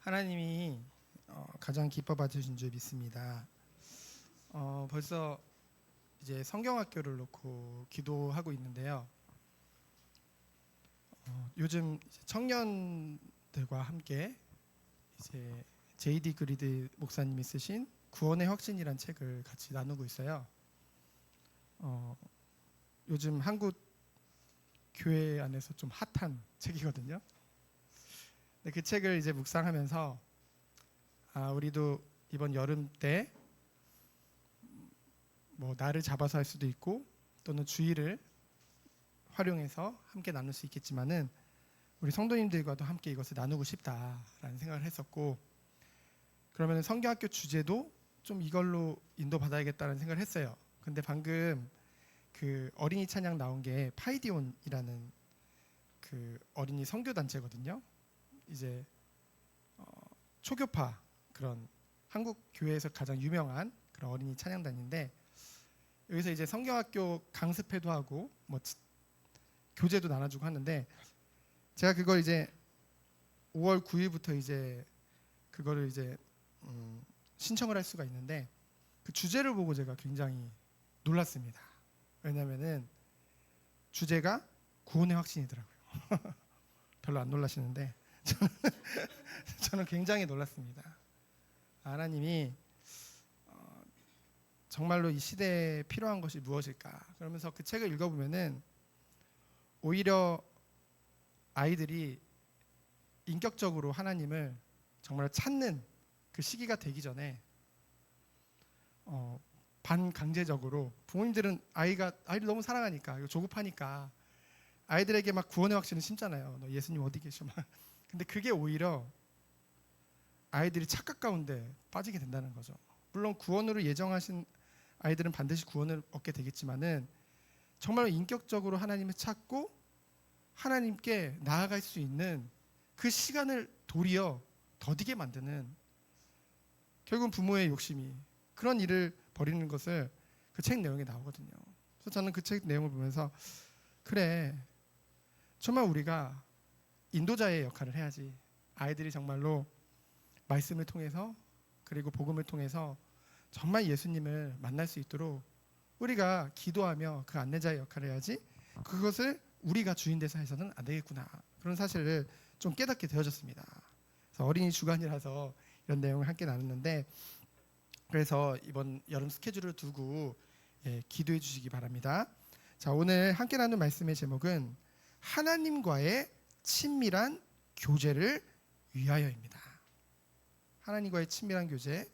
하나님이 가장 기뻐 받으신 줄 믿습니다. 벌써 이제 성경학교를 놓고 기도하고 있는데요. 요즘 청년들과 함께 이제 J.D. 그리드 목사님이 쓰신 구원의 확신이란 책을 같이 나누고 있어요. 요즘 한국 교회 안에서 좀 핫한 책이거든요. 근데 그 책을 이제 묵상하면서 우리도 이번 여름 때 뭐 날을 잡아서 할 수도 있고 또는 주일을 활용해서 함께 나눌 수 있겠지만은 우리 성도님들과도 함께 이것을 나누고 싶다라는 생각을 했었고, 그러면 성경학교 주제도 좀 이걸로 인도받아야겠다는 생각을 했어요. 근데 방금 그 어린이 찬양 나온 게 파이디온이라는 그 어린이 선교 단체거든요. 이제 초교파, 그런 한국 교회에서 가장 유명한 그런 어린이 찬양단인데, 여기서 이제 성경학교 강습회도 하고 뭐 교재도 나눠주고 하는데, 제가 그걸 이제 5월 9일부터 이제 그거를 이제 신청을 할 수가 있는데, 그 주제를 보고 제가 굉장히 놀랐습니다. 왜냐면은 주제가 구원의 확신이더라고요. 별로 안 놀라시는데 저는 굉장히 놀랐습니다. 하나님이 정말로 이 시대에 필요한 것이 무엇일까? 그러면서 그 책을 읽어보면은 오히려 아이들이 인격적으로 하나님을 정말 찾는 그 시기가 되기 전에 반강제적으로 부모님들은 아이를 너무 사랑하니까, 조급하니까 아이들에게 막 구원의 확신을 심잖아요. 너 예수님 어디 계셔? 막. 근데 그게 오히려 아이들이 착각 가운데 빠지게 된다는 거죠. 물론 구원으로 예정하신 아이들은 반드시 구원을 얻게 되겠지만은 정말 인격적으로 하나님을 찾고 하나님께 나아갈 수 있는 그 시간을 도리어 더디게 만드는, 결국은 부모의 욕심이 그런 일을 벌이는 것을 그 책 내용에 나오거든요. 그래서 저는 그 책 내용을 보면서 그래, 정말 우리가 인도자의 역할을 해야지. 아이들이 정말로 말씀을 통해서 그리고 복음을 통해서 정말 예수님을 만날 수 있도록 우리가 기도하며 그 안내자의 역할을 해야지, 그것을 우리가 주인 돼서 해서는 안 되겠구나, 그런 사실을 좀 깨닫게 되어졌습니다. 그래서 어린이 주간이라서 이런 내용을 함께 나눴는데, 그래서 이번 여름 스케줄을 두고 기도해 주시기 바랍니다. 자, 오늘 함께 나눌 말씀의 제목은 하나님과의 친밀한 교제를 위하여입니다. 하나님과의 친밀한 교제,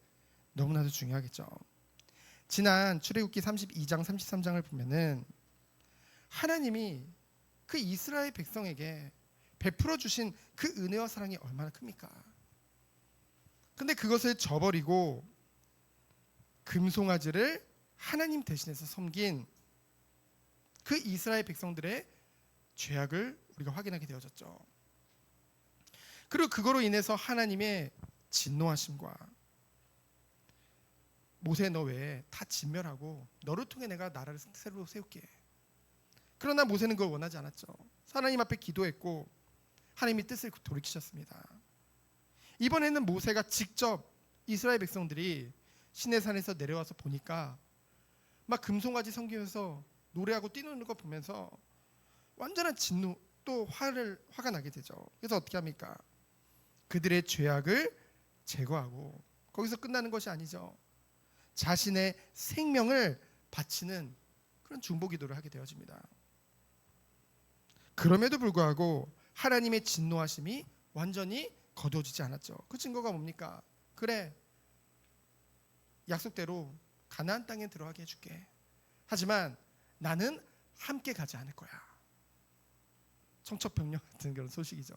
너무나도 중요하겠죠. 지난 출애굽기 32장 33장을 보면은 하나님이 그 이스라엘 백성에게 베풀어 주신 그 은혜와 사랑이 얼마나 큽니까? 근데 그것을 저버리고 금송아지를 하나님 대신해서 섬긴 그 이스라엘 백성들의 죄악을 우리가 확인하게 되어졌죠. 그리고 그거로 인해서 하나님의 진노하심과 모세 너 외에 다 진멸하고 너를 통해 내가 나라를 새로 세울게. 그러나 모세는 그걸 원하지 않았죠. 하나님 앞에 기도했고 하나님이 뜻을 돌이키셨습니다. 이번에는 모세가 직접 이스라엘 백성들이 시내산에서 내려와서 보니까 막 금송아지 섬기면서 노래하고 뛰노는 거 보면서 완전한 진노, 또 화가 나게 되죠. 그래서 어떻게 합니까? 그들의 죄악을 제거하고, 거기서 끝나는 것이 아니죠. 자신의 생명을 바치는 그런 중보기도를 하게 되어집니다. 그럼에도 불구하고 하나님의 진노하심이 완전히 거두어지지 않았죠. 그 증거가 뭡니까? 그래, 약속대로 가나안 땅에 들어가게 해줄게. 하지만 나는 함께 가지 않을 거야. 청첩병력 같은 그런 소식이죠.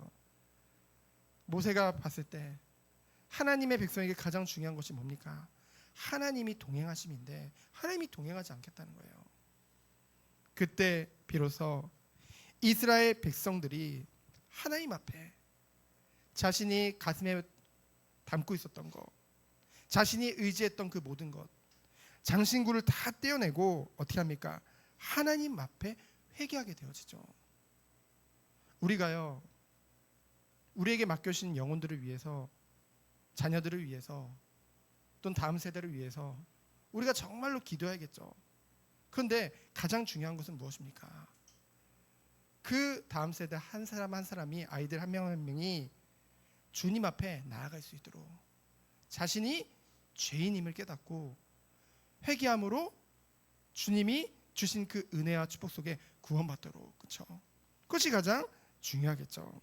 모세가 봤을 때 하나님의 백성에게 가장 중요한 것이 뭡니까? 하나님이 동행하심인데 하나님이 동행하지 않겠다는 거예요. 그때 비로소 이스라엘 백성들이 하나님 앞에 자신이 가슴에 담고 있었던 것, 자신이 의지했던 그 모든 것, 장신구를 다 떼어내고 어떻게 합니까? 하나님 앞에 회개하게 되어지죠. 우리가요, 우리에게 맡겨진 영혼들을 위해서 자녀들을 위해서 또는 다음 세대를 위해서 우리가 정말로 기도해야겠죠. 그런데 가장 중요한 것은 무엇입니까? 그 다음 세대 한 사람 한 사람이, 아이들 한 명 한 명이 주님 앞에 나아갈 수 있도록 자신이 죄인임을 깨닫고 회개함으로 주님이 주신 그 은혜와 축복 속에 구원받도록, 그렇죠? 그것이 가장 중요하겠죠.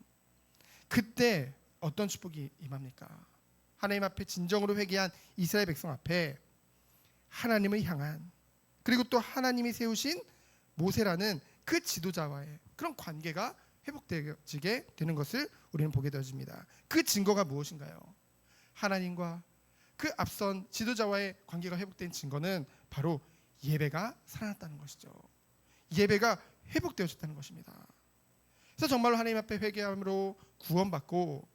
그때 어떤 축복이 임합니까? 하나님 앞에 진정으로 회개한 이스라엘 백성 앞에 하나님을 향한, 그리고 또 하나님이 세우신 모세라는 그 지도자와의 그런 관계가 회복되게 되는 것을 우리는 보게 되어집니다. 그 증거가 무엇인가요? 하나님과 그 앞선 지도자와의 관계가 회복된 증거는 바로 예배가 살아났다는 것이죠. 예배가 회복되어졌다는 것입니다. 그래서 정말로 하나님 앞에 회개함으로 구원받고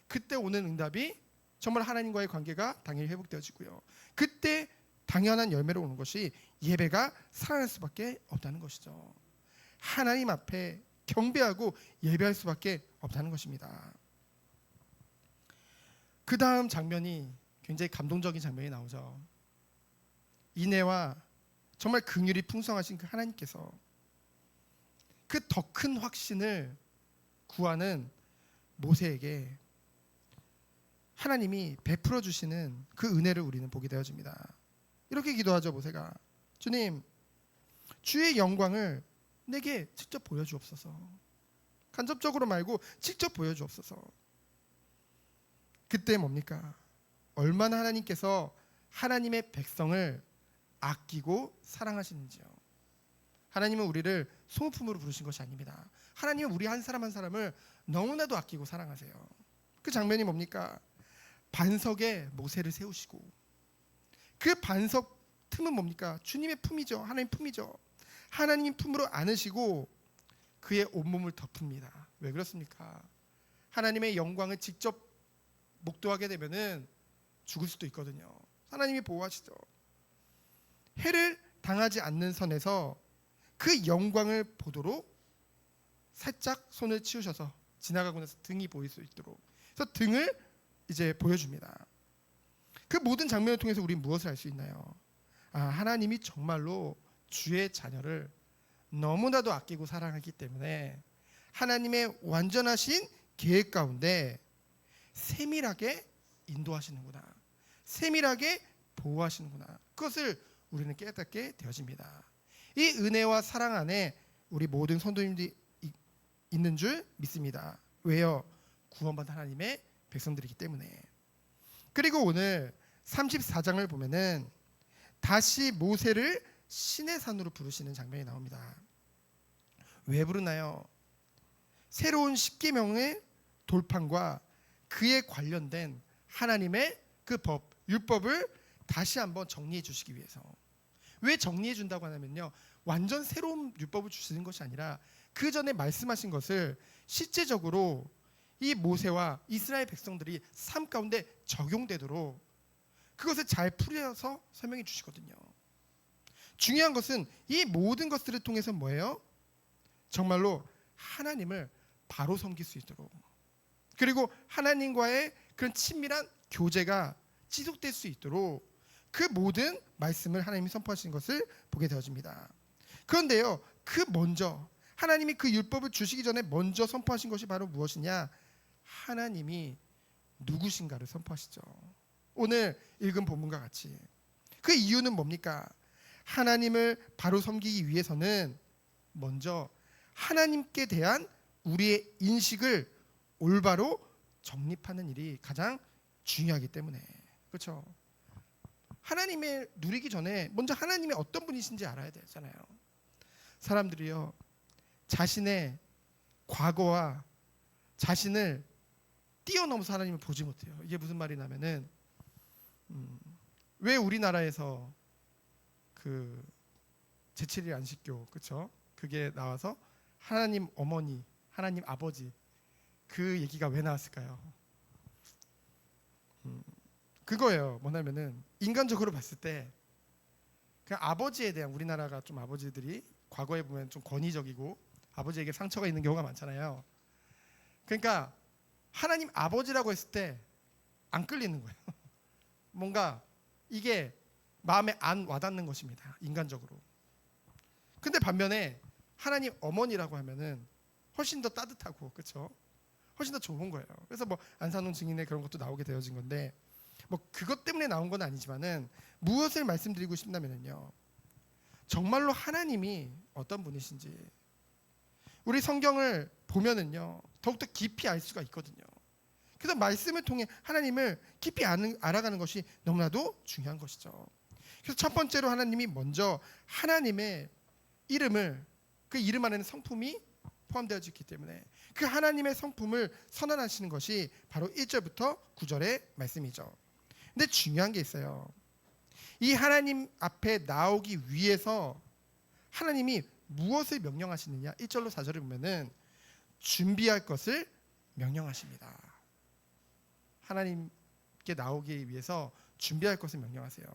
그때 오는 응답이 정말 하나님과의 관계가 당연히 회복되어지고요. 그때 당연한 열매로 오는 것이 예배가 살아날 수밖에 없다는 것이죠. 하나님 앞에 경배하고 예배할 수밖에 없다는 것입니다. 그 다음 장면이 굉장히 감동적인 장면이 나오죠. 인애와 정말 긍휼이 풍성하신 그 하나님께서 그 더 큰 확신을 구하는 모세에게 하나님이 베풀어 주시는 그 은혜를 우리는 보게 되어집니다. 이렇게 기도하죠. 모세가, 주님, 주의 영광을 내게 직접 보여주옵소서. 간접적으로 말고 직접 보여주옵소서. 그때 뭡니까? 얼마나 하나님께서 하나님의 백성을 아끼고 사랑하시는지요. 하나님은 우리를 소모품으로 부르신 것이 아닙니다. 하나님은 우리 한 사람 한 사람을 너무나도 아끼고 사랑하세요. 그 장면이 뭡니까? 반석에 모세를 세우시고, 그 반석 틈은 뭡니까? 주님의 품이죠. 하나님 품이죠. 하나님 품으로 안으시고 그의 온몸을 덮습니다. 왜 그렇습니까? 하나님의 영광을 직접 목도하게 되면은 죽을 수도 있거든요. 하나님이 보호하시죠. 해를 당하지 않는 선에서 그 영광을 보도록 살짝 손을 치우셔서 지나가고 나서 등이 보일 수 있도록, 그래서 등을 이제 보여줍니다. 그 모든 장면을 통해서 우리는 무엇을 알 수 있나요? 하나님이 정말로 주의 자녀를 너무나도 아끼고 사랑하기 때문에 하나님의 완전하신 계획 가운데 세밀하게 인도하시는구나, 세밀하게 보호하시는구나, 그것을 우리는 깨닫게 되어집니다. 이 은혜와 사랑 안에 우리 모든 성도님들이 있는 줄 믿습니다. 왜요? 구원받은 하나님의 백성들이기 때문에. 그리고 오늘 34장을 보면은 다시 모세를 신의 산으로 부르시는 장면이 나옵니다. 왜 부르나요? 새로운 십계명의 돌판과 그에 관련된 하나님의 그 법, 율법을 다시 한번 정리해 주시기 위해서. 왜 정리해 준다고 하냐면요, 완전 새로운 율법을 주시는 것이 아니라 그 전에 말씀하신 것을 실제적으로 이 모세와 이스라엘 백성들이 삶 가운데 적용되도록 그것을 잘 풀어서 설명해 주시거든요. 중요한 것은 이 모든 것들을 통해서 뭐예요? 정말로 하나님을 바로 섬길 수 있도록, 그리고 하나님과의 그런 친밀한 교제가 지속될 수 있도록 그 모든 말씀을 하나님이 선포하신 것을 보게 되어집니다. 그런데요, 그 먼저 하나님이 그 율법을 주시기 전에 먼저 선포하신 것이 바로 무엇이냐? 하나님이 누구신가를 선포하시죠. 오늘 읽은 본문과 같이. 그 이유는 뭡니까? 하나님을 바로 섬기기 위해서는 먼저 하나님께 대한 우리의 인식을 올바로 정립하는 일이 가장 중요하기 때문에, 그렇죠? 하나님을 누리기 전에 먼저 하나님이 어떤 분이신지 알아야 되잖아요. 사람들이요, 자신의 과거와 자신을 뛰어넘어서 하나님을 보지 못해요. 이게 무슨 말이냐면은 왜 우리나라에서 그 제7일 안식교, 그렇죠? 그게 나와서 하나님 어머니, 하나님 아버지, 그 얘기가 왜 나왔을까요? 그거예요. 뭐냐면은 인간적으로 봤을 때 그 아버지에 대한, 우리나라가 좀 아버지들이 과거에 보면 좀 권위적이고 아버지에게 상처가 있는 경우가 많잖아요. 그러니까 하나님 아버지라고 했을 때 안 끌리는 거예요. 뭔가 이게 마음에 안 와닿는 것입니다. 인간적으로. 근데 반면에 하나님 어머니라고 하면은 훨씬 더 따뜻하고, 그렇죠? 훨씬 더 좋은 거예요. 그래서 뭐 안산홍 증인의 그런 것도 나오게 되어진 건데, 뭐 그것 때문에 나온 건 아니지만은 무엇을 말씀드리고 싶냐면요, 정말로 하나님이 어떤 분이신지 우리 성경을 보면은요 더욱더 깊이 알 수가 있거든요. 그래서 말씀을 통해 하나님을 깊이 알아가는 것이 너무나도 중요한 것이죠. 그래서 첫 번째로 하나님이 먼저 하나님의 이름을, 그 이름 안에는 성품이 포함되어 있기 때문에 그 하나님의 성품을 선언하시는 것이 바로 1절부터 9절의 말씀이죠. 근데 중요한 게 있어요. 이 하나님 앞에 나오기 위해서 하나님이 무엇을 명령하시느냐? 1절로 4절을 보면은 준비할 것을 명령하십니다. 하나님께 나오기 위해서 준비할 것을 명령하세요.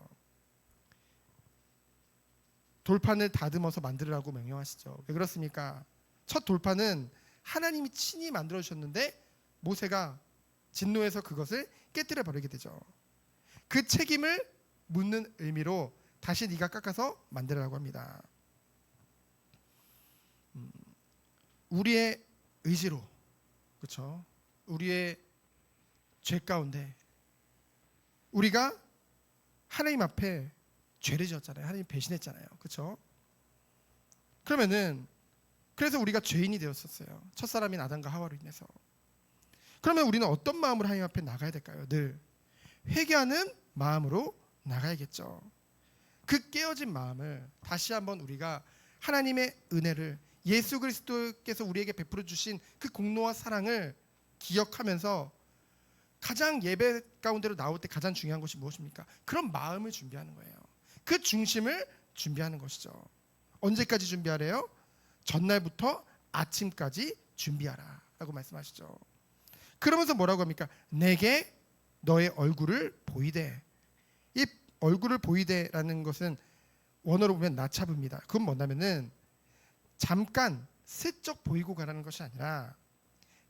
돌판을 다듬어서 만들으라고 명령하시죠. 왜 그렇습니까? 첫 돌판은 하나님이 친히 만들어 주셨는데 모세가 진노해서 그것을 깨뜨려 버리게 되죠. 그 책임을 묻는 의미로 다시 네가 깎아서 만들으라고 합니다. 우리의 의지로, 그렇죠? 우리의 죄 가운데 우리가 하나님 앞에 죄를 지었잖아요. 하나님 배신했잖아요. 그렇죠? 그러면은 그래서 우리가 죄인이 되었었어요. 첫사람인 아담과 하와로 인해서. 그러면 우리는 어떤 마음으로 하나님 앞에 나가야 될까요? 늘 회개하는 마음으로 나가야겠죠. 그 깨어진 마음을 다시 한번 우리가 하나님의 은혜를, 예수 그리스도께서 우리에게 베풀어 주신 그 공로와 사랑을 기억하면서 가장 예배 가운데로 나올 때 가장 중요한 것이 무엇입니까? 그런 마음을 준비하는 거예요. 그 중심을 준비하는 것이죠. 언제까지 준비하래요? 전날부터 아침까지 준비하라 라고 말씀하시죠. 그러면서 뭐라고 합니까? 내게 너의 얼굴을 보이되. 이 얼굴을 보이되라는 것은 원어로 보면 나차브입니다. 그건 뭐냐면은 잠깐 슬쩍 보이고 가라는 것이 아니라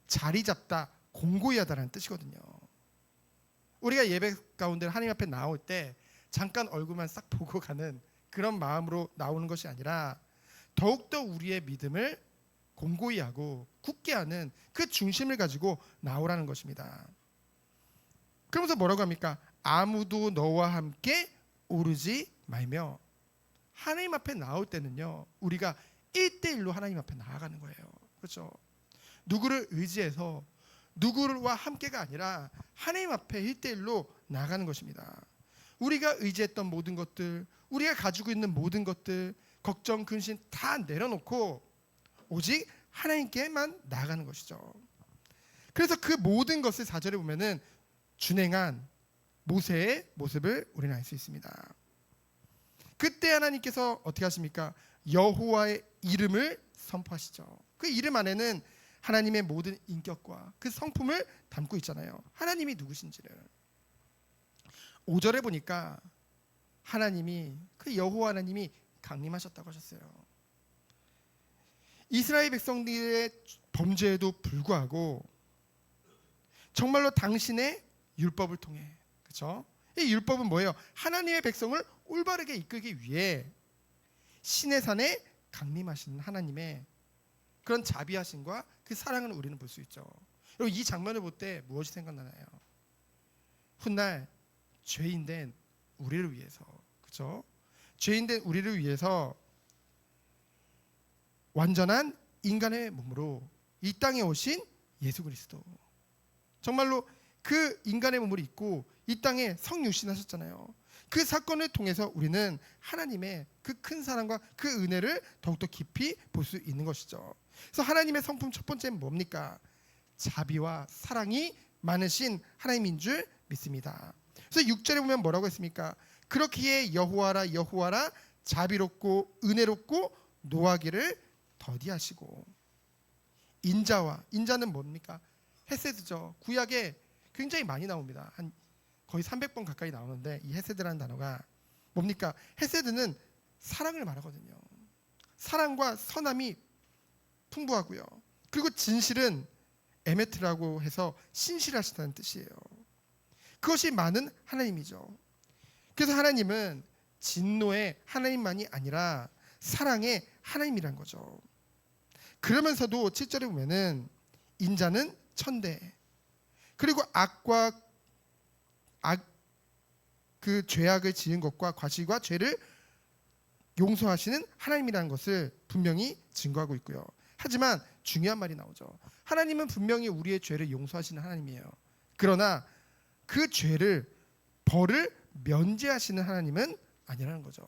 자리 잡다, 공고히 하다라는 뜻이거든요. 우리가 예배 가운데 하나님 앞에 나올 때 잠깐 얼굴만 싹 보고 가는 그런 마음으로 나오는 것이 아니라 더욱더 우리의 믿음을 공고히 하고 굳게 하는 그 중심을 가지고 나오라는 것입니다. 그러면서 뭐라고 합니까? 아무도 너와 함께 오르지 말며. 하나님 앞에 나올 때는요 우리가 1대1로 하나님 앞에 나아가는 거예요. 그렇죠? 누구를 의지해서 누구와 함께가 아니라 하나님 앞에 1대1로 나아가는 것입니다. 우리가 의지했던 모든 것들, 우리가 가지고 있는 모든 것들, 걱정, 근심 다 내려놓고 오직 하나님께만 나아가는 것이죠. 그래서 그 모든 것을 4절에 보면은 준행한 모세의 모습을 우리는 알 수 있습니다. 그때 하나님께서 어떻게 하십니까? 여호와의 이름을 선포하시죠. 그 이름 안에는 하나님의 모든 인격과 그 성품을 담고 있잖아요. 하나님이 누구신지를. 5절에 보니까 하나님이, 그 여호와 하나님이 강림하셨다고 하셨어요. 이스라엘 백성들의 범죄에도 불구하고 정말로 당신의 율법을 통해, 그렇죠? 이 율법은 뭐예요? 하나님의 백성을 올바르게 이끌기 위해 신의 산에 강림하시는 하나님의 그런 자비하심과 그 사랑을 우리는 볼 수 있죠. 여러분, 이 장면을 볼 때 무엇이 생각나나요? 훗날 죄인된 우리를 위해서, 그렇죠? 죄인된 우리를 위해서 완전한 인간의 몸으로 이 땅에 오신 예수 그리스도, 정말로 그 인간의 몸을 입고 이 땅에 성육신하셨잖아요. 그 사건을 통해서 우리는 하나님의 그 큰 사랑과 그 은혜를 더욱더 깊이 볼 수 있는 것이죠. 그래서 하나님의 성품 첫 번째는 뭡니까? 자비와 사랑이 많으신 하나님인 줄 믿습니다. 그래서 6절에 보면 뭐라고 했습니까? 그렇기에 여호와라 여호와라 자비롭고 은혜롭고 노하기를 더디하시고. 인자는 뭡니까? 헤세드죠. 구약에 굉장히 많이 나옵니다. 한 거의 300번 가까이 나오는데 이 헤세드라는 단어가 뭡니까? 헤세드는 사랑을 말하거든요. 사랑과 선함이 풍부하고요. 그리고 진실은 에메트라고 해서 신실하시다는 뜻이에요. 그것이 많은 하나님이죠. 그래서 하나님은 진노의 하나님만이 아니라 사랑의 하나님이란 거죠. 그러면서도 7절에 보면은 인자는 천대, 그리고 그 죄악을 지은 것과 과실과 죄를 용서하시는 하나님이라는 것을 분명히 증거하고 있고요. 하지만 중요한 말이 나오죠. 하나님은 분명히 우리의 죄를 용서하시는 하나님이에요. 그러나 그 죄를 벌을 면제하시는 하나님은 아니라는 거죠.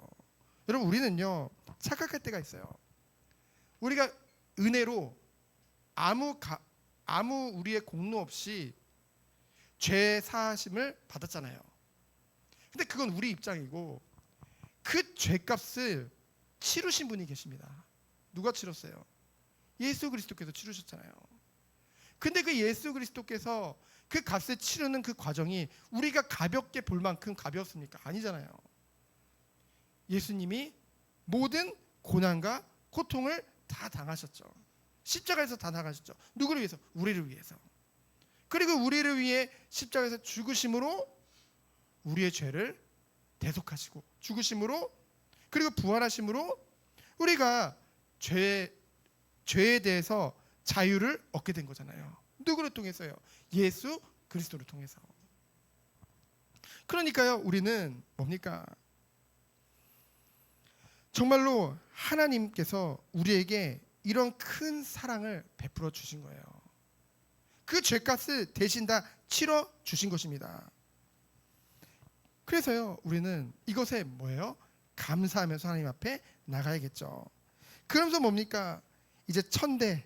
여러분, 우리는요 착각할 때가 있어요. 우리가 은혜로 아무 우리의 공로 없이 죄 사하심을 받았잖아요. 근데 그건 우리 입장이고, 그 죄값을 치르신 분이 계십니다. 누가 치렀어요? 예수 그리스도께서 치르셨잖아요. 근데 그 예수 그리스도께서 그 값을 치르는 그 과정이 우리가 가볍게 볼 만큼 가벼웠습니까? 아니잖아요. 예수님이 모든 고난과 고통을 다 당하셨죠. 십자가에서 다 당하셨죠. 누구를 위해서? 우리를 위해서. 그리고 우리를 위해 십자가에서 죽으심으로 우리의 죄를 대속하시고, 죽으심으로, 그리고 부활하심으로 우리가 죄에 대해서 자유를 얻게 된 거잖아요. 누구를 통해서요? 예수 그리스도를 통해서. 그러니까요, 우리는 뭡니까? 정말로 하나님께서 우리에게 이런 큰 사랑을 베풀어 주신 거예요. 그 죄값을 대신 다 치러 주신 것입니다. 그래서요, 우리는 이것에 뭐예요? 감사하면서 하나님 앞에 나가야겠죠. 그러면서 뭡니까? 이제 1000대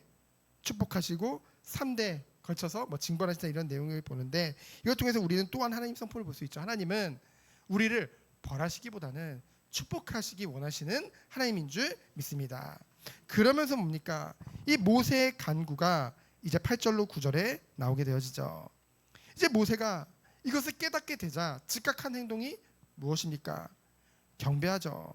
축복하시고 3대 걸쳐서 뭐 징벌하시다 이런 내용을 보는데, 이것 통해서 우리는 또한 하나님 성품을 볼 수 있죠. 하나님은 우리를 벌하시기보다는 축복하시기 원하시는 하나님인 줄 믿습니다. 그러면서 뭡니까? 이 모세의 간구가 이제 8절로 9절에 나오게 되어지죠. 이제 모세가 이것을 깨닫게 되자 즉각한 행동이 무엇입니까? 경배하죠.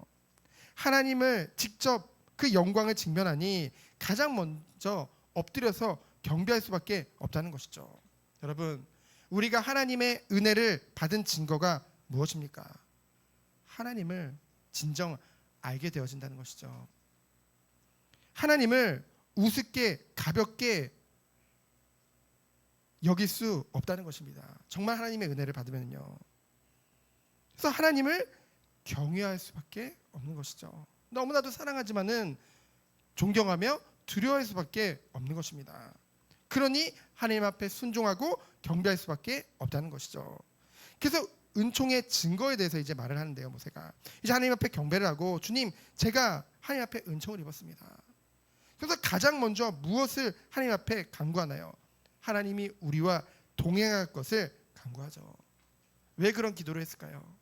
하나님을 직접 그 영광을 직면하니 가장 먼저 엎드려서 경배할 수밖에 없다는 것이죠. 여러분, 우리가 하나님의 은혜를 받은 증거가 무엇입니까? 하나님을 진정 알게 되어진다는 것이죠. 하나님을 우습게 가볍게 여길 수 없다는 것입니다. 정말 하나님의 은혜를 받으면요. 그래서 하나님을 경외할 수밖에 없는 것이죠. 너무나도 사랑하지만은 존경하며 두려워할 수밖에 없는 것입니다. 그러니 하나님 앞에 순종하고 경배할 수밖에 없다는 것이죠. 그래서 은총의 증거에 대해서 이제 말을 하는데요, 모세가 이제 하나님 앞에 경배를 하고, 주님, 제가 하나님 앞에 은총을 입었습니다. 그래서 가장 먼저 무엇을 하나님 앞에 간구하나요? 하나님이 우리와 동행할 것을 간구하죠. 왜 그런 기도를 했을까요?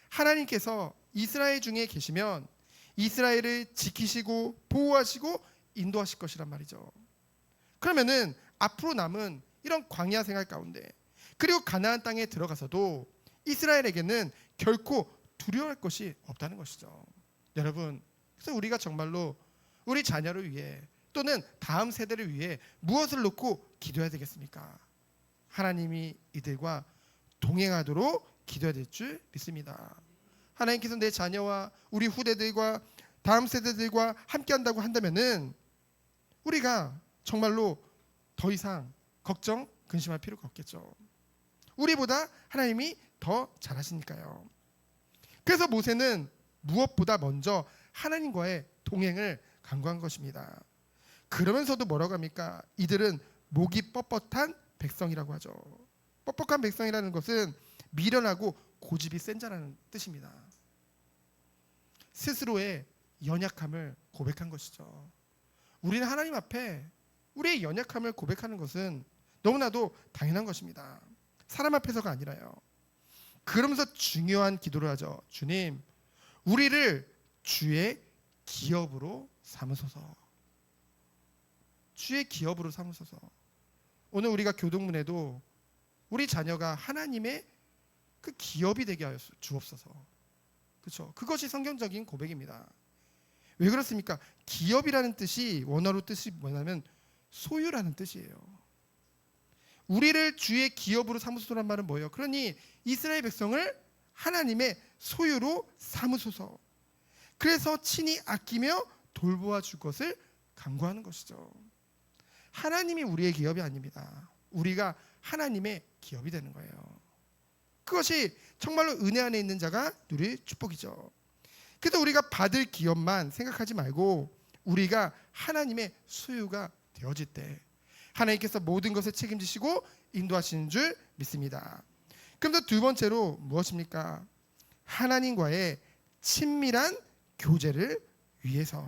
하나님께서 이스라엘 중에 계시면 이스라엘을 지키시고 보호하시고 인도하실 것이란 말이죠. 그러면은 앞으로 남은 이런 광야 생활 가운데, 그리고 가나안 땅에 들어가서도 이스라엘에게는 결코 두려워할 것이 없다는 것이죠. 여러분, 그래서 우리가 정말로 우리 자녀를 위해 또는 다음 세대를 위해 무엇을 놓고 기도해야 되겠습니까? 하나님이 이들과 동행하도록 기도해야 될 줄 믿습니다. 하나님께서 내 자녀와 우리 후대들과 다음 세대들과 함께한다고 한다면은 우리가 정말로 더 이상 걱정, 근심할 필요가 없겠죠. 우리보다 하나님이 더 잘하시니까요. 그래서 모세는 무엇보다 먼저 하나님과의 동행을 간구한 것입니다. 그러면서도 뭐라고 합니까? 이들은 목이 뻣뻣한 백성이라고 하죠. 뻣뻣한 백성이라는 것은 미련하고 고집이 센 자라는 뜻입니다. 스스로의 연약함을 고백한 것이죠. 우리는 하나님 앞에 우리의 연약함을 고백하는 것은 너무나도 당연한 것입니다. 사람 앞에서가 아니라요. 그러면서 중요한 기도를 하죠. 주님, 우리를 주의 기업으로 삼으소서. 주의 기업으로 삼으소서. 오늘 우리가 교동문에도 우리 자녀가 하나님의 그 기업이 되게 하여 주옵소서. 그렇죠? 그것이 성경적인 고백입니다. 왜 그렇습니까? 기업이라는 뜻이 원어로 뜻이 뭐냐면 소유라는 뜻이에요. 우리를 주의 기업으로 삼으소서란 말은 뭐예요? 그러니 이스라엘 백성을 하나님의 소유로 삼으소서. 그래서 친히 아끼며 돌보아 줄 것을 간구하는 것이죠. 하나님이 우리의 기업이 아닙니다. 우리가 하나님의 기업이 되는 거예요. 그것이 정말로 은혜 안에 있는 자가 누릴 축복이죠. 그래서 우리가 받을 기업만 생각하지 말고 우리가 하나님의 소유가 되어질 때 하나님께서 모든 것을 책임지시고 인도하시는 줄 믿습니다. 그럼 또 두 번째로 무엇입니까? 하나님과의 친밀한 교제를 위해서.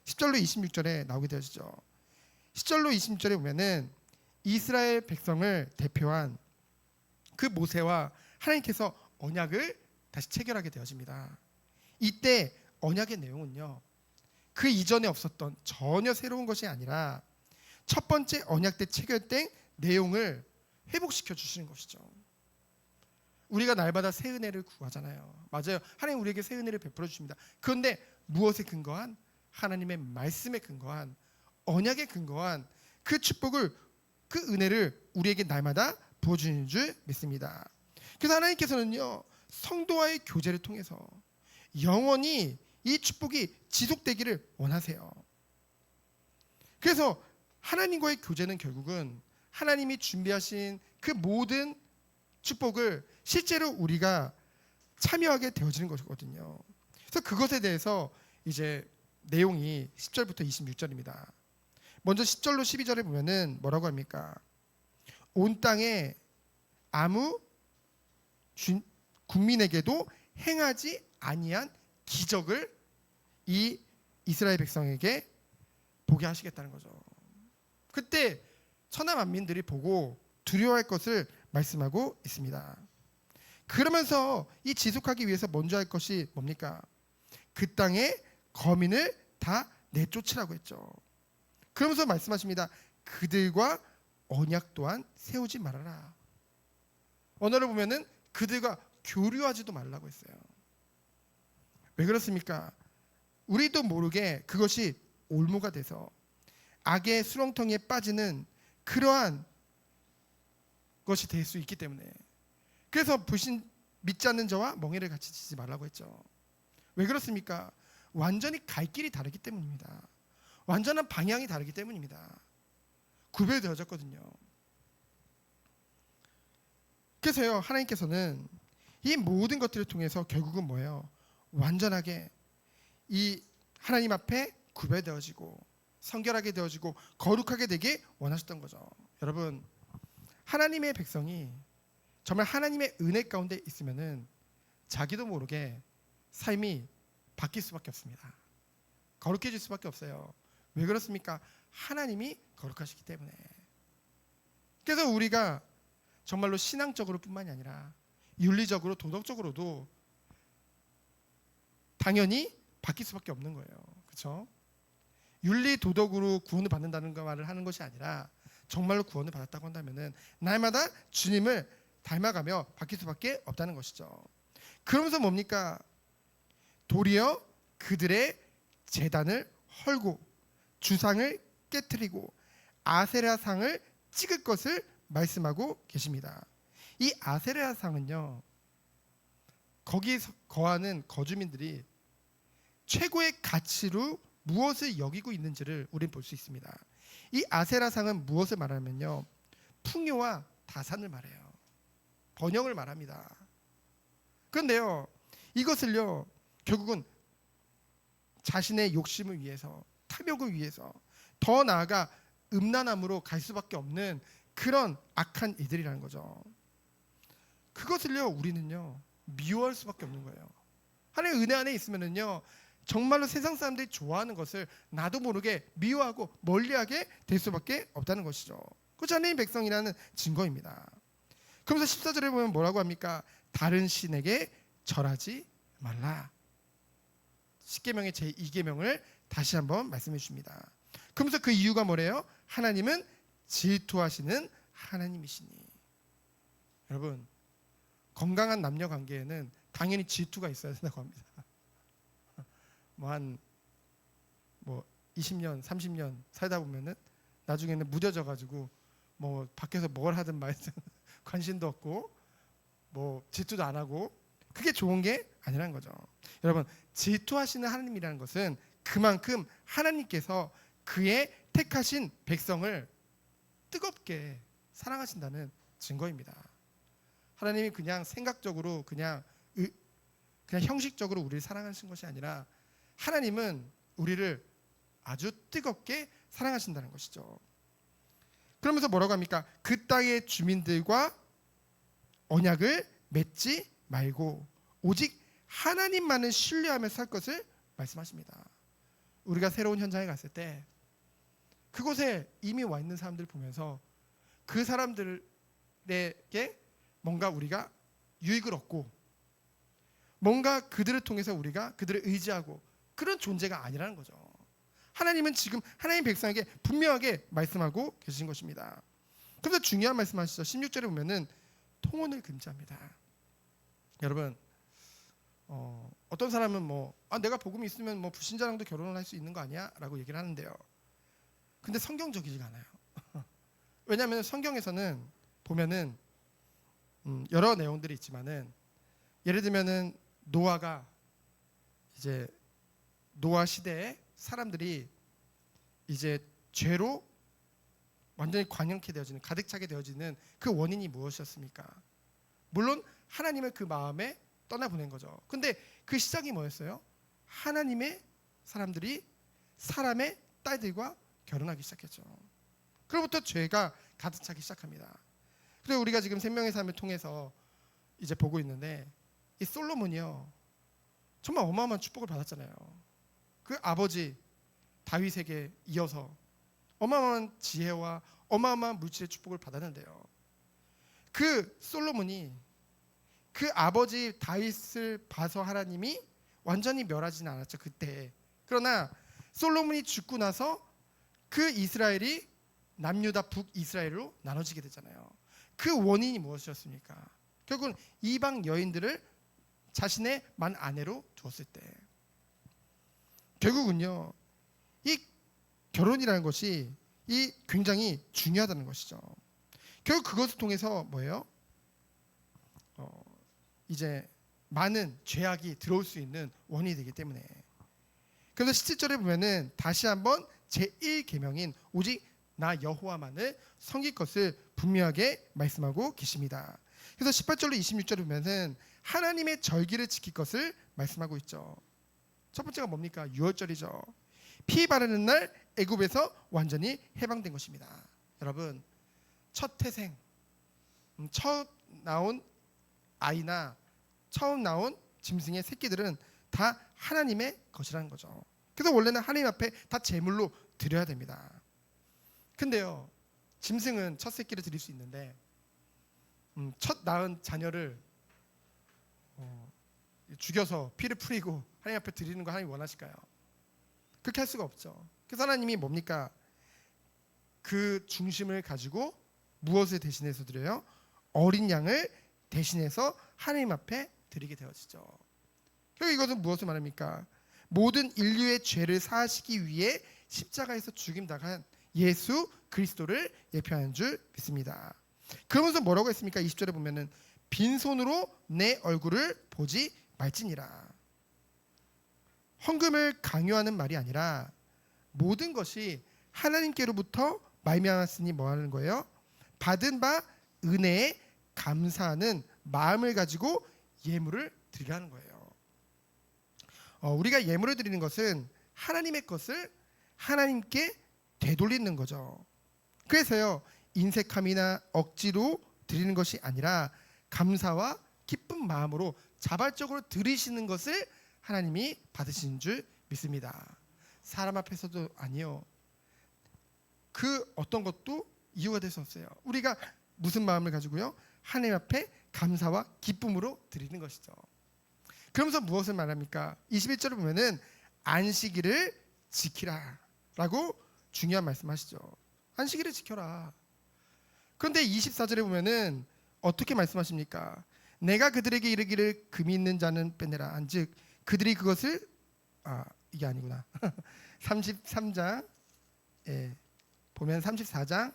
10절로 26절에 나오게 되어지죠. 10절로 26절에 보면은 이스라엘 백성을 대표한 그 모세와 하나님께서 언약을 다시 체결하게 되어집니다. 이때 언약의 내용은요, 그 이전에 없었던 전혀 새로운 것이 아니라 첫 번째 언약 때 체결된 내용을 회복시켜 주시는 것이죠. 우리가 날마다 새 은혜를 구하잖아요. 맞아요. 하나님 우리에게 새 은혜를 베풀어 주십니다. 그런데 무엇에 근거한? 하나님의 말씀에 근거한, 언약에 근거한 그 축복을, 그 은혜를 우리에게 날마다 부어주는 줄 믿습니다. 그래서 하나님께서는요, 성도와의 교제를 통해서 영원히 이 축복이 지속되기를 원하세요. 그래서 하나님과의 교제는 결국은 하나님이 준비하신 그 모든 축복을 실제로 우리가 참여하게 되어지는 것이거든요. 그래서 그것에 대해서 이제 내용이 10절부터 26절입니다. 먼저 10절로 12절에 보면은 뭐라고 합니까? 온 땅에 아무 국민에게도 행하지 아니한 기적을 이 이스라엘 백성에게 보게 하시겠다는 거죠. 그때 천하 만민들이 보고 두려워할 것을 말씀하고 있습니다. 그러면서 이 지속하기 위해서 먼저 할 것이 뭡니까? 그 땅에 거민을 다 내쫓으라고 했죠. 그러면서 말씀하십니다. 그들과 언약 또한 세우지 말아라. 언어를 보면은 그들과 교류하지도 말라고 했어요. 왜 그렇습니까? 우리도 모르게 그것이 올무가 돼서 악의 수렁텅이에 빠지는 그러한 것이 될 수 있기 때문에, 그래서 불신 믿지 않는 자와 멍에를 같이 치지 말라고 했죠. 왜 그렇습니까? 완전히 갈 길이 다르기 때문입니다. 완전한 방향이 다르기 때문입니다. 구별되어졌거든요. 그래서요, 하나님께서는 이 모든 것들을 통해서 결국은 뭐예요? 완전하게 이 하나님 앞에 구별되어지고 성결하게 되어지고 거룩하게 되게 원하셨던 거죠. 여러분, 하나님의 백성이 정말 하나님의 은혜 가운데 있으면은 자기도 모르게 삶이 바뀔 수밖에 없습니다. 거룩해질 수밖에 없어요. 왜 그렇습니까? 하나님이 거룩하시기 때문에. 그래서 우리가 정말로 신앙적으로 뿐만이 아니라 윤리적으로, 도덕적으로도 당연히 바뀔 수밖에 없는 거예요. 그렇죠? 윤리 도덕으로 구원을 받는다는 말을 하는 것이 아니라 정말로 구원을 받았다고 한다면은 날마다 주님을 닮아가며 바뀔 수밖에 없다는 것이죠. 그러면서 뭡니까? 도리어 그들의 제단을 헐고 주상을 깨트리고 아세라상을 찍을 것을 말씀하고 계십니다. 이 아세라상은요, 거기에 거하는 거주민들이 최고의 가치로 무엇을 여기고 있는지를 우리는 볼 수 있습니다. 이 아세라상은 무엇을 말하면요, 풍요와 다산을 말해요. 번영을 말합니다. 그런데요, 이것을요 결국은 자신의 욕심을 위해서, 탐욕을 위해서, 더 나아가 음란함으로 갈 수밖에 없는 그런 악한 이들이라는 거죠. 그것을요 우리는요 미워할 수밖에 없는 거예요. 하나님의 은혜 안에 있으면은요 정말로 세상 사람들이 좋아하는 것을 나도 모르게 미워하고 멀리하게 될 수밖에 없다는 것이죠. 그것이 하나님의 백성이라는 증거입니다. 그러면서 14절에 보면 뭐라고 합니까? 다른 신에게 절하지 말라. 10계명의 제2계명을 다시 한번 말씀해 주십니다. 그러면서 그 이유가 뭐래요? 하나님은 질투하시는 하나님이시니. 여러분, 건강한 남녀 관계에는 당연히 질투가 있어야 된다고 합니다. 한 20년, 30년 살다 보면은 나중에는 무뎌져 가지고 뭐 밖에서 뭘 하든 말든 관심도 없고 뭐 질투도 안 하고 그게 좋은 게 아니라는 거죠. 여러분, 질투하시는 하나님이라는 것은 그만큼 하나님께서 그의 택하신 백성을 뜨겁게 사랑하신다는 증거입니다. 하나님이 그냥 생각적으로 그냥 형식적으로 우리를 사랑하신 것이 아니라 하나님은 우리를 아주 뜨겁게 사랑하신다는 것이죠. 그러면서 뭐라고 합니까? 그 땅의 주민들과 언약을 맺지 말고 오직 하나님만을 신뢰하며 살 것을 말씀하십니다. 우리가 새로운 현장에 갔을 때 그곳에 이미 와 있는 사람들을 보면서 그 사람들에게 뭔가 우리가 유익을 얻고 뭔가 그들을 통해서 우리가 그들을 의지하고 그런 존재가 아니라는 거죠. 하나님은 지금 하나님 백성에게 분명하게 말씀하고 계신 것입니다. 그래서 중요한 말씀하시죠. 16절에 보면은 통혼을 금지합니다. 여러분, 어떤 사람은 내가 복음이 있으면 불신자랑도 결혼을 할 수 있는 거 아니야? 라고 얘기를 하는데요. 근데 성경적이지가 않아요. 왜냐하면 성경에서는 보면은 여러 내용들이 있지만은 예를 들면은 노아가 이제 노아 시대에 사람들이 이제 죄로 완전히 관영케 되어지는, 가득 차게 되어지는 그 원인이 무엇이었습니까? 물론 하나님을 그 마음에 떠나보낸 거죠. 근데 그 시작이 뭐였어요? 하나님의 사람들이 사람의 딸들과 결혼하기 시작했죠. 그로부터 죄가 가득 차기 시작합니다. 그리고 우리가 지금 생명의 삶을 통해서 이제 보고 있는데 이 솔로몬이요 정말 어마어마한 축복을 받았잖아요. 그 아버지 다윗에게 이어서 어마어마한 지혜와 어마어마한 물질의 축복을 받았는데요. 그 솔로몬이 그 아버지 다윗을 봐서 하나님이 완전히 멸하지는 않았죠, 그때. 그러나 솔로몬이 죽고 나서 그 이스라엘이 남유다 북이스라엘로 나눠지게 되잖아요. 그 원인이 무엇이었습니까? 결국은 이방 여인들을 자신의 만 아내로 두었을 때 결국은요 이 결혼이라는 것이 이 굉장히 중요하다는 것이죠. 결국 그것을 통해서 뭐예요? 이제 많은 죄악이 들어올 수 있는 원인이 되기 때문에. 그래서 17절에 보면은 다시 한번 제1계명인 오직 나 여호와만을 섬길 것을 분명하게 말씀하고 계십니다. 그래서 18절로 26절에 보면은 하나님의 절기를 지킬 것을 말씀하고 있죠. 첫 번째가 뭡니까? 유월절이죠. 피 바르는 날 애굽에서 완전히 해방된 것입니다. 여러분, 첫 태생, 처음 나온 아이나 처음 나온 짐승의 새끼들은 다 하나님의 것이라는 거죠. 그래서 원래는 하나님 앞에 다 제물로 드려야 됩니다. 근데요, 짐승은 첫 새끼를 드릴 수 있는데 첫 낳은 자녀를 죽여서 피를 뿌리고 하나님 앞에 드리는 거 하나님이 원하실까요? 그렇게 할 수가 없죠. 그래서 하나님이 뭡니까? 그 중심을 가지고 무엇을 대신해서 드려요? 어린 양을 대신해서 하나님 앞에 드리게 되어지죠. 결국 이것은 무엇을 말합니까? 모든 인류의 죄를 사하시기 위해 십자가에서 죽임당한 예수 그리스도를 예표하는 줄 믿습니다. 그러면서 뭐라고 했습니까? 20절에 보면은 빈손으로 내 얼굴을 보지 말지니라. 헌금을 강요하는 말이 아니라 모든 것이 하나님께로부터 말미암았으니 뭐 하는 거예요? 받은 바 은혜에 감사하는 마음을 가지고 예물을 드리라는 거예요. 우리가 예물을 드리는 것은 하나님의 것을 하나님께 되돌리는 거죠. 그래서요, 인색함이나 억지로 드리는 것이 아니라 감사와 기쁜 마음으로 자발적으로 드리시는 것을 하나님이 받으시는 줄 믿습니다. 사람 앞에서도 아니요, 그 어떤 것도 이유가 될 수 없어요. 우리가 무슨 마음을 가지고요? 하나님 앞에 감사와 기쁨으로 드리는 것이죠. 그러면서 무엇을 말합니까? 21절을 보면은 안식일을 지키라 라고 중요한 말씀하시죠. 안식일을 지켜라. 그런데 24절에 보면은 어떻게 말씀하십니까? 내가 그들에게 이르기를 금이 있는 자는 빼내라 한즉 그들이 그것을 이게 아니구나. 33장 보면 34장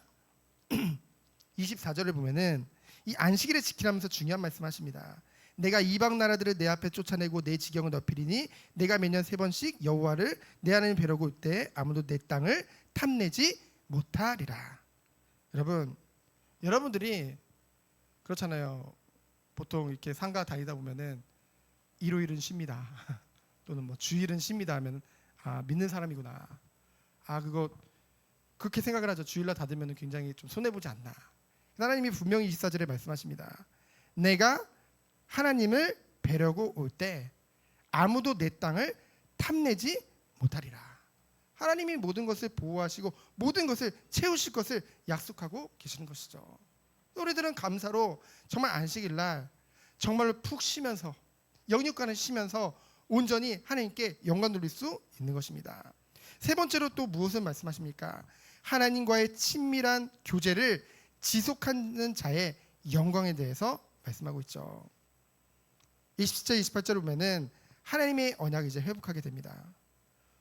24절을 보면은 이 안식일을 지키라면서 중요한 말씀하십니다. 내가 이방 나라들을 내 앞에 쫓아내고 내 지경을 넓히리니 내가 매년 3번씩 여호와를 내 하나님 뵈려고 올 때 아무도 내 땅을 탐내지 못하리라. 여러분들이 그렇잖아요. 보통 이렇게 상가 다니다 보면은 일요일은 쉽니다. 또는 뭐 주일은 쉽니다 하면 믿는 사람이구나. 그거 그렇게 생각을 하죠. 주일날 닫으면 굉장히 좀 손해 보지 않나. 하나님이 분명히 24절에 말씀하십니다. 내가 하나님을 뵈려고 올 때 아무도 내 땅을 탐내지 못하리라. 하나님이 모든 것을 보호하시고 모든 것을 채우실 것을 약속하고 계시는 것이죠. 우리들은 감사로 정말 안식일날 정말로 푹 쉬면서 영육간을 쉬면서 온전히 하나님께 영광 돌릴 수 있는 것입니다. 세 번째로 또 무엇을 말씀하십니까? 하나님과의 친밀한 교제를 지속하는 자의 영광에 대해서 말씀하고 있죠. 27절 28절을 보면은 하나님의 언약을 이제 회복하게 됩니다.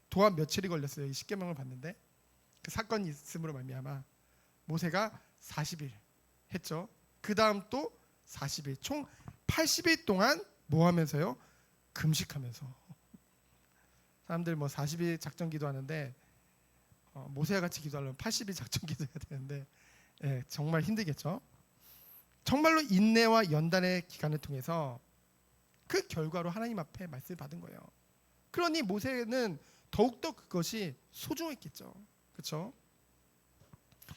도합 며칠이 걸렸어요. 이 십계명을 받는데 그 사건이 있음으로 말미암아 모세가 40일 했죠. 그 다음 또 40일, 총 80일 동안 뭐 하면서요? 금식하면서. 사람들 뭐 40일 작전 기도하는데 모세와 같이 기도하려면 80일 작전 기도해야 되는데 정말 힘들겠죠. 정말로 인내와 연단의 기간을 통해서 그 결과로 하나님 앞에 말씀을 받은 거예요. 그러니 모세는 더욱더 그것이 소중했겠죠. 그렇죠?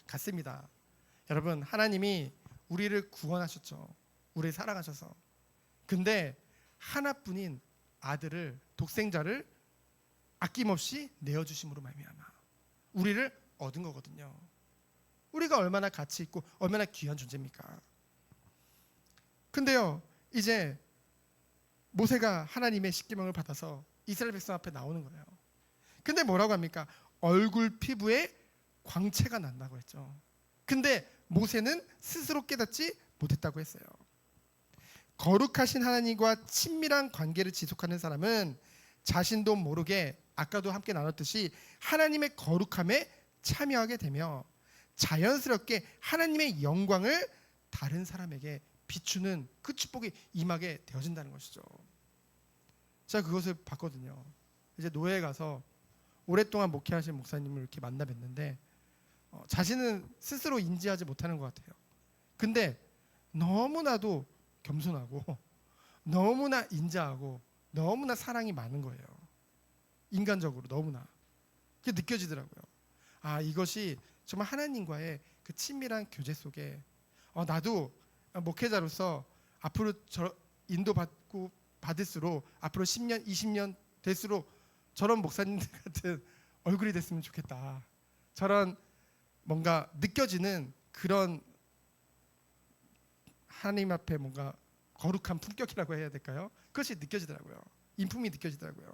같습니다. 여러분, 하나님이 우리를 구원하셨죠. 우리를 사랑하셔서. 근데 하나뿐인 아들을, 독생자를 아낌없이 내어주심으로 말미암아 우리를 얻은 거거든요. 우리가 얼마나 가치 있고 얼마나 귀한 존재입니까? 근데요, 이제 모세가 하나님의 십계명을 받아서 이스라엘 백성 앞에 나오는 거예요. 근데 뭐라고 합니까? 얼굴 피부에 광채가 난다고 했죠. 근데 모세는 스스로 깨닫지 못했다고 했어요. 거룩하신 하나님과 친밀한 관계를 지속하는 사람은 자신도 모르게 아까도 함께 나눴듯이 하나님의 거룩함에 참여하게 되며 자연스럽게 하나님의 영광을 다른 사람에게 비추는 그 축복이 임하게 되어진다는 것이죠. 제가 그것을 봤거든요. 이제 노예에 가서 오랫동안 목회하신 목사님을 이렇게 만나 뵀는데 자신은 스스로 인지하지 못하는 것 같아요. 근데 너무나도 겸손하고 너무나 인자하고 너무나 사랑이 많은 거예요. 인간적으로 너무나 그게 느껴지더라고요. 이것이 정말 하나님과의 그 친밀한 교제 속에 나도 목회자로서 앞으로 인도받고 받을수록 앞으로 10년, 20년 될수록 저런 목사님들 같은 얼굴이 됐으면 좋겠다. 저런 뭔가 느껴지는 그런 하나님 앞에 뭔가 거룩한 품격이라고 해야 될까요? 그것이 느껴지더라고요. 인품이 느껴지더라고요.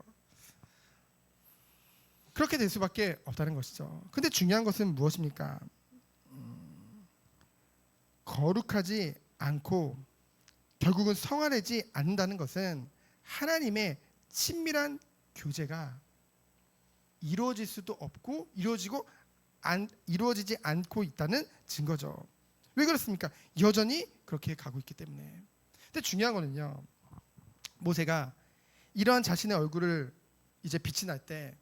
그렇게 될 수밖에 없다는 것이죠. 근데 중요한 것은 무엇입니까? 거룩하지 않고 결국은 성화되지 않는다는 것은 하나님의 친밀한 교제가 이루어질 수도 없고 이루어지지 않고 있다는 증거죠. 왜 그렇습니까? 여전히 그렇게 가고 있기 때문에. 근데 중요한 거는요, 모세가 이러한 자신의 얼굴을 이제 빛이 날 때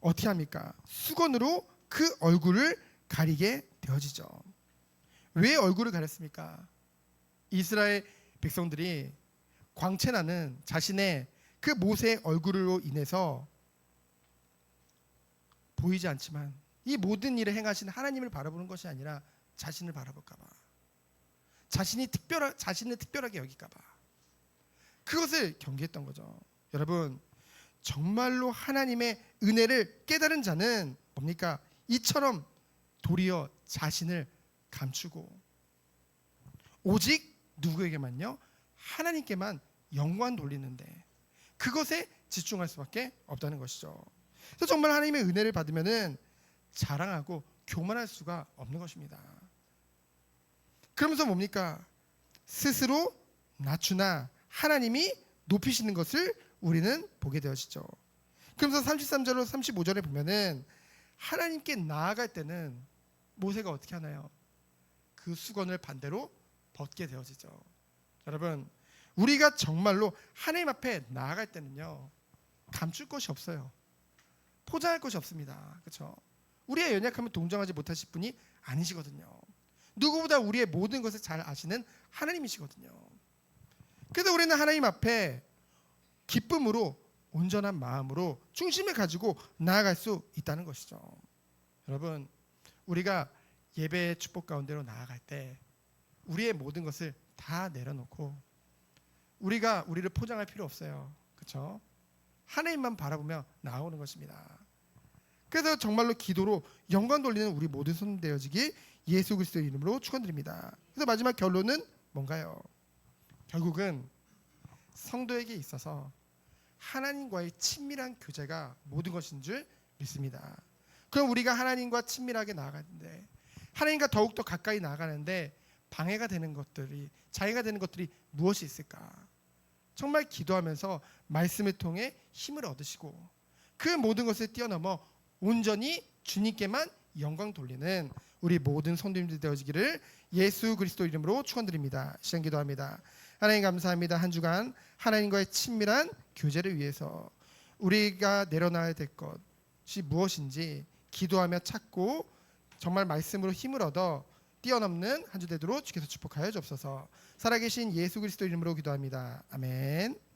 어떻게 합니까? 수건으로 그 얼굴을 가리게 되어지죠. 왜 얼굴을 가렸습니까? 이스라엘 백성들이 광채나는 자신의 그 모세의 얼굴로 인해서 보이지 않지만 이 모든 일을 행하신 하나님을 바라보는 것이 아니라 자신을 바라볼까 봐, 자신을 특별하게 여길까 봐, 그것을 경계했던 거죠. 여러분, 정말로 하나님의 은혜를 깨달은 자는 뭡니까? 이처럼 도리어 자신을 감추고 오직 누구에게만요? 하나님께만 영광 돌리는데 그것에 집중할 수밖에 없다는 것이죠. 그래서 정말 하나님의 은혜를 받으면은 자랑하고 교만할 수가 없는 것입니다. 그러면서 뭡니까? 스스로 낮추나 하나님이 높이시는 것을 우리는 보게 되어지죠. 그러면서 33절로 35절에 보면은 하나님께 나아갈 때는 모세가 어떻게 하나요? 그 수건을 반대로 벗게 되어지죠. 여러분, 우리가 정말로 하나님 앞에 나아갈 때는요, 감출 것이 없어요. 포장할 것이 없습니다. 그렇죠? 우리의 연약함을 동정하지 못하실 분이 아니시거든요. 누구보다 우리의 모든 것을 잘 아시는 하나님이시거든요. 그래서 우리는 하나님 앞에 기쁨으로 온전한 마음으로 중심을 가지고 나아갈 수 있다는 것이죠. 여러분, 우리가 예배의 축복 가운데로 나아갈 때 우리의 모든 것을 다 내려놓고 우리가 우리를 포장할 필요 없어요. 그렇죠? 하나님만 바라보며 나아오는 것입니다. 그래서 정말로 기도로 영광 돌리는 우리 모든 손 되어지기 예수 그리스도의 이름으로 축원드립니다. 그래서 마지막 결론은 뭔가요? 결국은 성도에게 있어서 하나님과의 친밀한 교제가 모든 것인 줄 믿습니다. 그럼 우리가 하나님과 친밀하게 나아가는데, 하나님과 더욱더 가까이 나아가는데 방해가 되는 것들이, 장애가 되는 것들이 무엇이 있을까? 정말 기도하면서 말씀을 통해 힘을 얻으시고 그 모든 것을 뛰어넘어 온전히 주님께만 영광 돌리는 우리 모든 성도님들 되어지기를 예수 그리스도 이름으로 축원드립니다. 시간 기도합니다. 하나님 감사합니다. 한 주간 하나님과의 친밀한 교제를 위해서 우리가 내려놔야 될 것이 무엇인지 기도하며 찾고 정말 말씀으로 힘을 얻어 뛰어넘는 한 주 되도록 주께서 축복하여 주옵소서. 살아계신 예수 그리스도 이름으로 기도합니다. 아멘.